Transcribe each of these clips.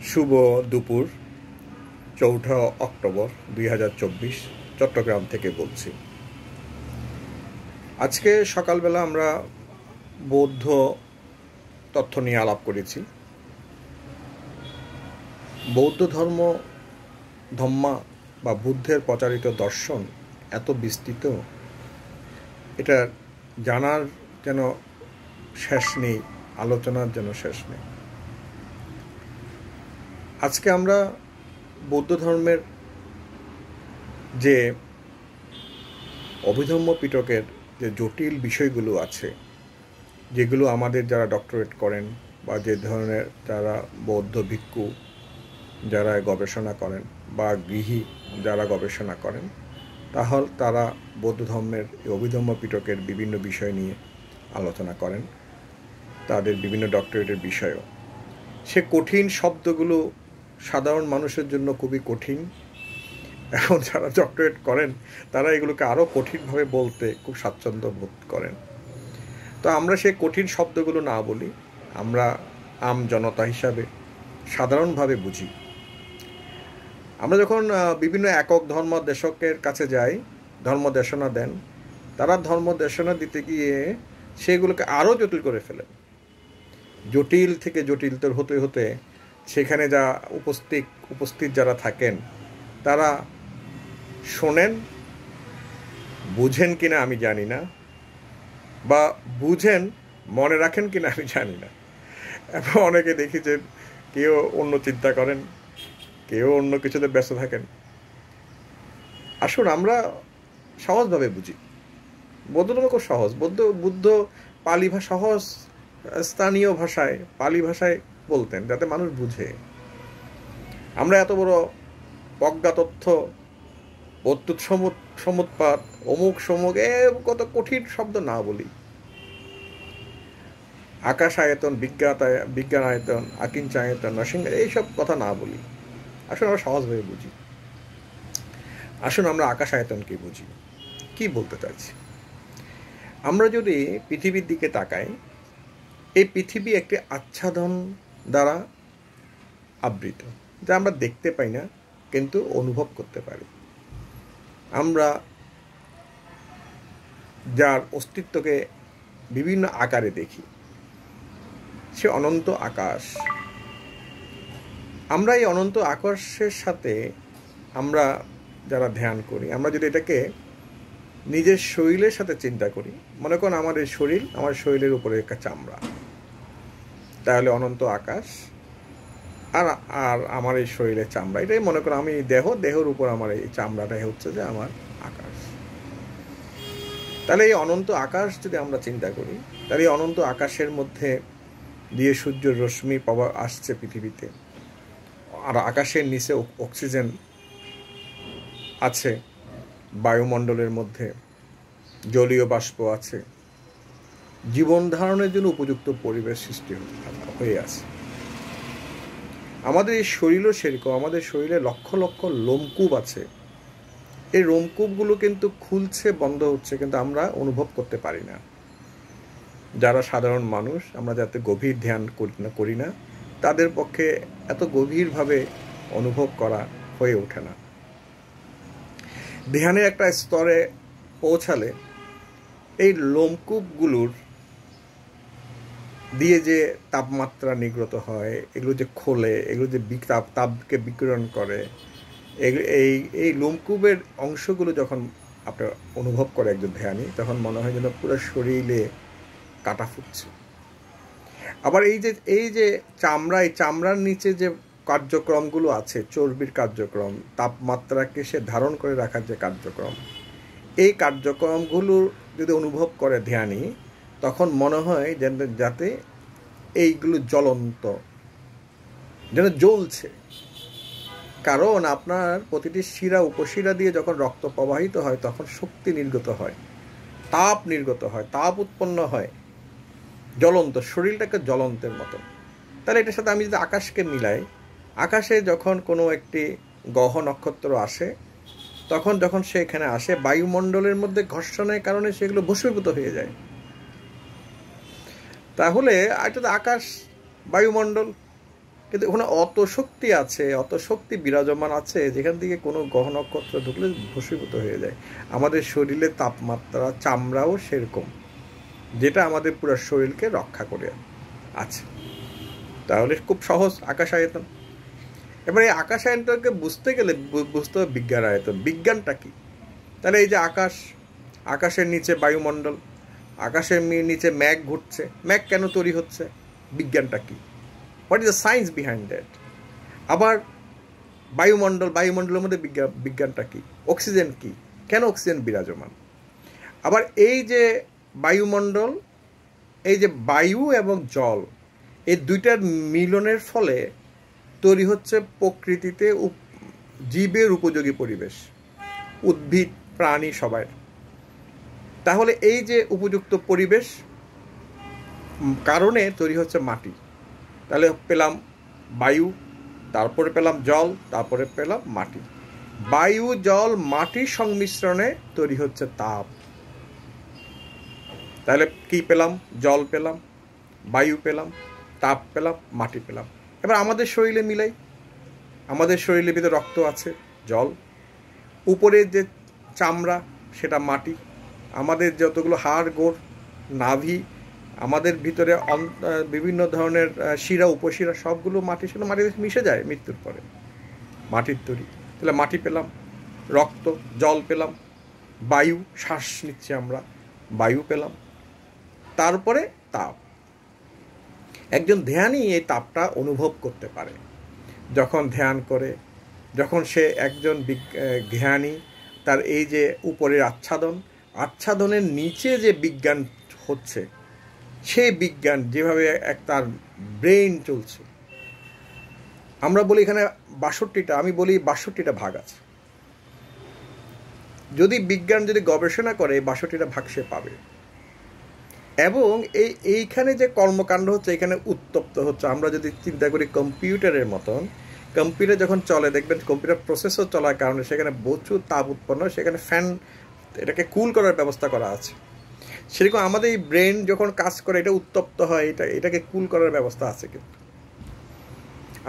শুভ দুপুর 4 অক্টোবর 2024 চট্টগ্রাম থেকে বলছি। আজকে সকালবেলা আমরা বৌদ্ধ তথ্য নিয়ে আলাপ করেছি। বৌদ্ধ ধম্মা বা বুদ্ধের প্রচারিত দর্শন এত বিস্তৃত, এটা জানার যেন শেষ নেই, আলোচনার যেন শেষ নেই। আজকে আমরা বৌদ্ধ ধর্মের যে অভিধম্ম পিটকের যে জটিল বিষয়গুলো আছে, যেগুলো আমাদের যারা ডক্টরেট করেন বা যে ধরনের যারা বৌদ্ধ ভিক্ষু যারা গবেষণা করেন বা গৃহী যারা গবেষণা করেন, তাহলে তারা বৌদ্ধ ধর্মের এই অভিধম্ম পিটকের বিভিন্ন বিষয় নিয়ে আলোচনা করেন, তাদের বিভিন্ন ডক্টরেটের বিষয়ও। সে কঠিন শব্দগুলো সাধারণ মানুষের জন্য খুবই কঠিন। এখন যারা ডক্টরেট করেন তারা এগুলোকে আরও কঠিনভাবে বলতে খুব স্বাচ্ছন্দ্য বোধ করেন। তো আমরা সেই কঠিন শব্দগুলো না বলি, আমরা আম জনতা হিসাবে সাধারণভাবে বুঝি। আমরা যখন বিভিন্ন একক ধর্মদেশকের কাছে যাই, ধর্মদেশনা দেন, তারা ধর্মদেশনা দিতে গিয়ে সেগুলোকে আরও জটিল করে ফেলেন। জটিল থেকে জটিলতর হতে হতে সেখানে যা উপস্থিত যারা থাকেন তারা শোনেন, বুঝেন কিনা আমি জানি না, বা বুঝেন মনে রাখেন কিনা আমি জানি না। এবং অনেকে দেখি যে কেউ অন্য চিন্তা করেন, কেউ অন্য কিছুতে ব্যস্ত থাকেন। আসুন আমরা সহজভাবে বুঝি। বৌদ্ধ ধর্ম খুব সহজ। বুদ্ধ পালি ভাষা, সহজ স্থানীয় ভাষায় পালি ভাষায় বলতেন যাতে মানুষ বুঝে। আমরা এত বড় প্রজ্ঞাতথ্য, প্রত্যুৎ সমুৎপাত, অমুক সমুক কত কঠিন শব্দ না বলি। আকাশ আয়তন, বিজ্ঞান আয়তন, আকিঞ্চা আয়তন, নরসিংহ, এইসব কথা না বলি। আসুন আমরা সহজভাবে বুঝি। আসুন আমরা আকাশ আয়তনকে বুঝি। কি বলতে চাইছি? আমরা যদি পৃথিবীর দিকে তাকাই, এই পৃথিবী একটি আচ্ছাদন দ্বারা আবৃত, যা আমরা দেখতে পাই না কিন্তু অনুভব করতে পারি। আমরা যার অস্তিত্বকে বিভিন্ন আকারে দেখি, সে অনন্ত আকাশ। আমরা এই অনন্ত আকাশের সাথে আমরা যারা ধ্যান করি, আমরা যদি এটাকে নিজের শরীরের সাথে চিন্তা করি, মনে করেন আমার এই শরীর, আমার শরীরের উপরে একটা চামড়া, তাহলে অনন্ত আকাশ আর আমার এই শরীরের চামড়া, এটাই মনে করো আমি দেহের উপর আমার এই চামড়াটাই হচ্ছে যে আমার আকাশ। তাহলে এই অনন্ত আকাশ যদি আমরা চিন্তা করি, তাহলে এই অনন্ত আকাশের মধ্যে দিয়ে সূর্যের রশ্মি পাওয়া আসছে পৃথিবীতে, আর আকাশের নিচে অক্সিজেন আছে, বায়ুমণ্ডলের মধ্যে জলীয় বাষ্প আছে, জীবন ধারণের জন্য উপযুক্ত পরিবেশ সৃষ্টি হয়ে আছে। আমাদের এই শরীরও সেরকম। আমাদের শরীরে লক্ষ লক্ষ লোমকূপ আছে। এই লোমকূপগুলো কিন্তু খুলছে, বন্ধ হচ্ছে, কিন্তু আমরা অনুভব করতে পারি না। যারা সাধারণ মানুষ, আমরা যাতে গভীর ধ্যান করি না, তাদের পক্ষে এত গভীরভাবে অনুভব করা হয়ে ওঠে না। ধ্যানের একটা স্তরে পৌঁছালে এই লোমকূপগুলোর দিয়ে যে তাপমাত্রা নির্গত হয়, এগুলো যে খোলে, এগুলো যে তাপকে বিকিরণ করে, এই লোমকূপের অংশগুলো যখন আপনার অনুভব করে একজন ধ্যানী, তখন মনে হয় যেন পুরো শরীরে কাটা ফুটছে। আবার এই যে চামড়া, এই চামড়ার নিচে যে কার্যক্রমগুলো আছে, চর্বির কার্যক্রম, তাপমাত্রাকে সে ধারণ করে রাখার যে কার্যক্রম, এই কার্যক্রমগুলো যদি অনুভব করে ধ্যানী, তখন মনে হয় যাতে এইগুলো জ্বলন্ত, যেন জ্বলছে। কারণ আপনার প্রতিটি শিরা উপশিরা দিয়ে যখন রক্ত প্রবাহিত হয়, তখন শক্তি নির্গত হয়, তাপ নির্গত হয়, তাপ উৎপন্ন হয়, জ্বলন্ত, শরীরটাকে জ্বলন্তের মতো। তাহলে এটার সাথে আমি যদি আকাশকে মিলাই, আকাশে যখন কোনো একটি গ্রহ নক্ষত্র আসে, তখন যখন সে এখানে আসে, বায়ুমণ্ডলের মধ্যে ঘর্ষণের কারণে সেগুলো ভস্মীভূত হয়ে যায়। তাহলে এটা তো আকাশ, বায়ুমণ্ডল, কিন্তু ওখানে অত শক্তি আছে, অত শক্তি বিরাজমান আছে, যেখান থেকে কোনো গ্রহ নক্ষত্র ঢুকলে ভস্মীভূত হয়ে যায়। আমাদের শরীরের তাপমাত্রা, চামড়াও সেরকম, যেটা আমাদের পুরো শরীরকে রক্ষা করে আছে। তাহলে খুব সহজ আকাশ আয়তন। এবার এই আকাশ আয়তনকে বুঝতে গেলে বুঝতে হবে বিজ্ঞান আয়তন। বিজ্ঞানটা কি? তাহলে এই যে আকাশ, আকাশের নিচে বায়ুমণ্ডল, আকাশের নিচে মেঘ ঘুরছে, মেঘ কেন তৈরি হচ্ছে? বিজ্ঞানটা কি? What is the science behind that? আবার বায়ুমণ্ডল, বায়ুমণ্ডলের মধ্যে বিজ্ঞানটা কি? অক্সিজেন কি? কেন অক্সিজেন বিরাজমান? আবার এই যে বায়ুমণ্ডল, এই যে বায়ু এবং জল, এই দুইটার মিলনের ফলে তৈরি হচ্ছে প্রকৃতিতে জীবের উপযোগী পরিবেশ, উদ্ভিদ প্রাণী সবাই। তাহলে এই যে উপযুক্ত পরিবেশ কারণে তৈরি হচ্ছে মাটি। তাহলে পেলাম বায়ু, তারপরে পেলাম জল, তারপরে পেলাম মাটি। বায়ু, জল, মাটির সংমিশ্রণে তৈরি হচ্ছে তাপ। তাহলে কি পেলাম? জল পেলাম, বায়ু পেলাম, তাপ পেলাম, মাটি পেলাম। এবার আমাদের শরীরে মিলাই, আমাদের শরীরের ভিতরে রক্ত আছে, জল, উপরে যে চামড়া সেটা মাটি, আমাদের যতগুলো হাড় গোড়, নাভি, আমাদের ভিতরে বিভিন্ন ধরনের শিরা, উপশিরা, সবগুলো মাটির সাথে মাটিতে মিশে যায় মৃত্যুর পরে, মাটির তৈরি। তাহলে মাটি পেলাম, রক্ত, জল পেলাম, বায়ু, শ্বাস নিচ্ছি আমরা, বায়ু পেলাম, তারপরে তাপ। একজন ধ্যানী এই তাপটা অনুভব করতে পারে যখন ধ্যান করে, যখন সে একজন জ্ঞানী, তার এই যে উপরের আচ্ছাদন, আচ্ছাদনের নিচে যে বিজ্ঞান হচ্ছে, সেই বিজ্ঞান যেভাবে তার ব্রেইন চলছে। আমরা বলি এখানে 62টা, আমি বলি 62টা ভাগ আছে। যদি বিজ্ঞান যদি গবেষণা করে 62টা ভাগ সে পাবে। এবং এইখানে যে কর্মকাণ্ড হচ্ছে, এখানে উত্তপ্ত হচ্ছে। আমরা যদি চিন্তা করি কম্পিউটারের মতন, কম্পিউটার যখন চলে দেখবেন কম্পিউটার প্রসেসর চলার কারণে সেখানে প্রচুর তাপ উৎপন্ন, সেখানে ফ্যান, এটাকে কুল করার ব্যবস্থা করা আছে। সেরকম আমাদের এই ব্রেন যখন কাজ করে, এটা উত্তপ্ত হয়, এটাকে কুল করার ব্যবস্থা আছে। কিন্তু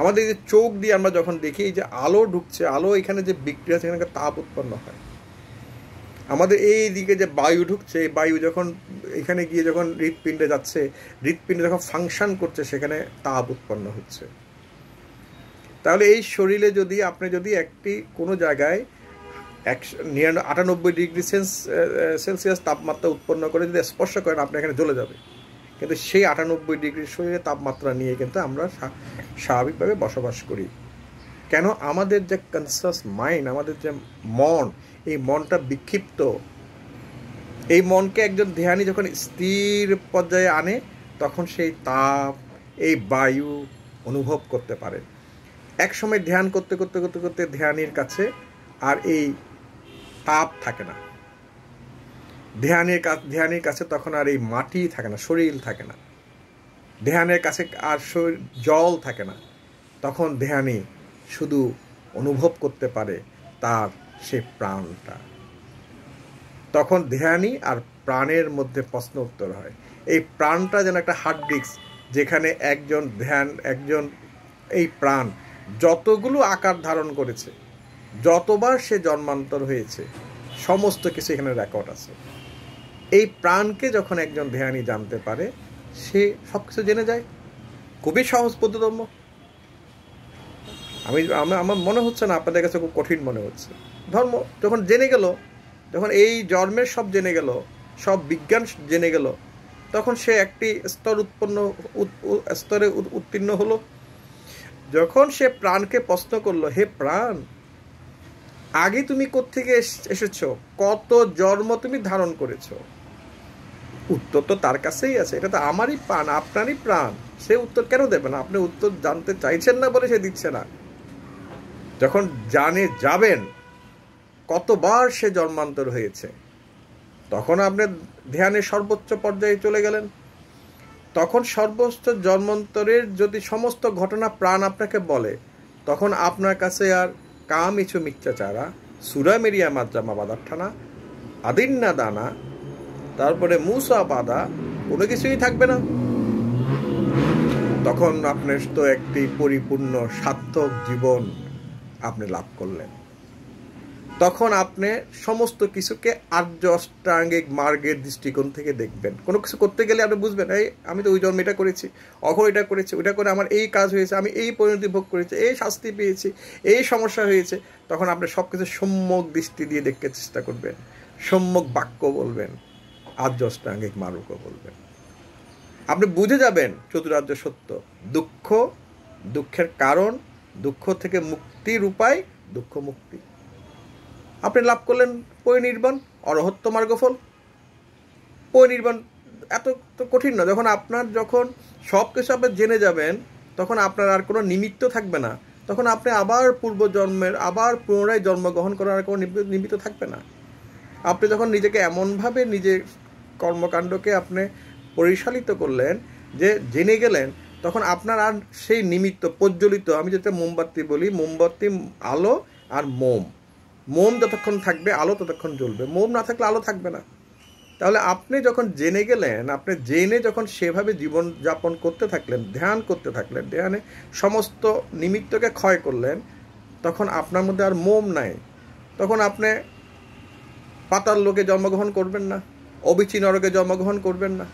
আমাদের যে চোখ দিয়ে আমরা যখন দেখি যে আলো ঢুকছে, আলো এখানে যে বিক্রিয়া আছে, এখানে তাপ উৎপন্ন হয়। আমাদের এই দিকে যে বায়ু ঢুকছে, এই বায়ু যখন এখানে গিয়ে যখন হৃৎপিণ্ডে যাচ্ছে, হৃৎপিণ্ডে যখন ফাংশন করছে, সেখানে তাপ উৎপন্ন হচ্ছে। তাহলে এই শরীরে যদি আপনি যদি একটি কোনো জায়গায় 98 ডিগ্রি সেলসিয়াস তাপমাত্রা উৎপন্ন করে যদি স্পর্শ করেন, আপনি এখানে জ্বলে যাবে। কিন্তু সেই 98 ডিগ্রি শরীরে তাপমাত্রা নিয়ে কিন্তু আমরা স্বাভাবিকভাবে বসবাস করি। কেন? আমাদের যে কনসাস মাইন্ড, আমাদের যে মন, এই মনটা বিক্ষিপ্ত। এই মনকে একজন ধ্যানী যখন স্থির পর্যায়ে আনে, তখন সেই তাপ, এই বায়ু অনুভব করতে পারে। এক সময় ধ্যান করতে করতে করতে করতে ধ্যানীর কাছে আর এই তাপ থাকে না, ধ্যানের কাছে তখন আর এই মাটি থাকে না, শরীর থাকে না, ধ্যানের কাছে আর জল থাকে না। তখন ধ্যানী শুধু অনুভব করতে পারে তার সে প্রাণটা। তখন ধ্যানী আর প্রাণের মধ্যে প্রশ্ন উত্তর হয়। এই প্রাণটা যেন একটা হার্ড ডিস্ক, যেখানে একজন এই প্রাণ যতগুলো আকার ধারণ করেছে, যতবার সে জন্মান্তর হয়েছে, সমস্ত কিছু এখানে রেকর্ড আছে। এই প্রাণকে যখন একজন ধ্যানী জানতে পারে, সে সব কিছু জেনে যায়। খুবই সহজ পদ্ধতম্য। আমার মনে হচ্ছে না আপনাদের কাছে খুব কঠিন মনে হচ্ছে। ধর্ম যখন জেনে গেল, যখন এই জন্মের সব জেনে গেল, সব বিজ্ঞান জেনে গেল, তখন সে একটি স্তরে উত্তীর্ণ হলো। যখন সে প্রাণকে প্রশ্ন করলো, হে প্রাণ, আগে তুমি কোত্থেকে এসেছো, কত জন্ম তুমি ধারণ করেছো? উত্তর তো তার কাছেই আছে। এটা তো আমারই প্রাণ, আপনারই প্রাণ। সে উত্তর কেন দেবে না? আপনি উত্তর জানতে চাইছেন না বলে সে দিচ্ছে না। যখন যাবেন কতবার সে জন্মান্তর হয়েছে, তখন আপনি ধ্যানের সর্বোচ্চ পর্যায়ে চলে গেলেন। তখন সর্বোচ্চ জন্মান্তরের যদি সমস্ত ঘটনা প্রাণ আপনাকে বলে, তখন আপনার কাছে আর কাম ইছু মিথ্যাচারা, সুরা মেরিয়া মাজ্জামা বাদাঠানা, আদিন্না দানা, তারপরে মুসা বাদা, কোনো কিছুই থাকবে না। তখন আপনার তো একটি পরিপূর্ণ সার্থক জীবন আপনি লাভ করলেন। তখন আপনি সমস্ত কিছুকে আর্য অষ্টাঙ্গিক মার্গের দৃষ্টিকোণ থেকে দেখবেন। কোনো কিছু করতে গেলে আপনি বুঝবেন, এই আমি তো ওই জন্ম এটা করেছি, অঘর এটা করেছি, ওইটা করে আমার এই কাজ হয়েছে, আমি এই পরিণতি ভোগ করেছি, এই শাস্তি পেয়েছি, এই সমস্যা হয়েছে। তখন আপনি সব কিছু সম্যক দৃষ্টি দিয়ে দেখতে চেষ্টা করবেন, সম্যক বাক্য বলবেন, আর্য অষ্টাঙ্গিক মার্গ বলবেন। আপনি বুঝে যাবেন চতুরার্য সত্য, দুঃখ, দুঃখের কারণ, দুঃখ থেকে মুক্তির উপায়, দুঃখ মুক্তি। আপনি লাভ করলেন পরিনির্বাণ, অরহত্য মার্গফল। পরিনির্বাণ এত তো কঠিন না। যখন সব কিছু আপনি জেনে যাবেন, তখন আপনার আর কোনো নিমিত্ত থাকবে না। তখন আপনি আবার পূর্বজন্মের আবার পুনরায় জন্মগ্রহণ করার কোনো নিমিত্ত থাকবে না। আপনি যখন নিজেকে এমনভাবে নিজের কর্মকাণ্ডকে আপনি পরিচালিত করলেন যে জেনে গেলেন, তখন আপনার আর সেই নিমিত্ত প্রজ্বলিত, আমি যেটা মোমবাতি বলি, মোমবাতি আলো আর মোম যতক্ষণ থাকবে আলো ততক্ষণ জ্বলবে, মোম না থাকলে আলো থাকবে না। তাহলে আপনি যখন জেনে গেলেন, আপনি জেনে যখন সেভাবে জীবন যাপন করতে থাকলেন, ধ্যান করতে থাকলেন, ধ্যানে সমস্ত নিমিত্তকে ক্ষয় করলেন, তখন আপনার মধ্যে আর মোম নাই। তখন আপনি পাতাল লোকে জন্মগ্রহণ করবেন না, অবিচি নরকে জন্মগ্রহণ করবেন না,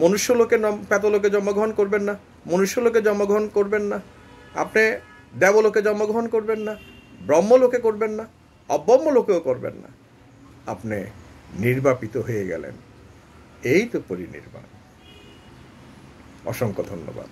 মনুষ্য লোকে প্যাতলোকে জন্মগ্রহণ করবেন না, মনুষ্য লোকে জন্মগ্রহণ করবেন না, আপনি দেবলোকে জন্মগ্রহণ করবেন না, ব্রহ্মলোকে করবেন না, অব্রহ্মলোকেও করবেন না। আপনি নির্বাপিত হয়ে গেলেন। এই তো পরিনির্বাণ। অসংখ্য ধন্যবাদ।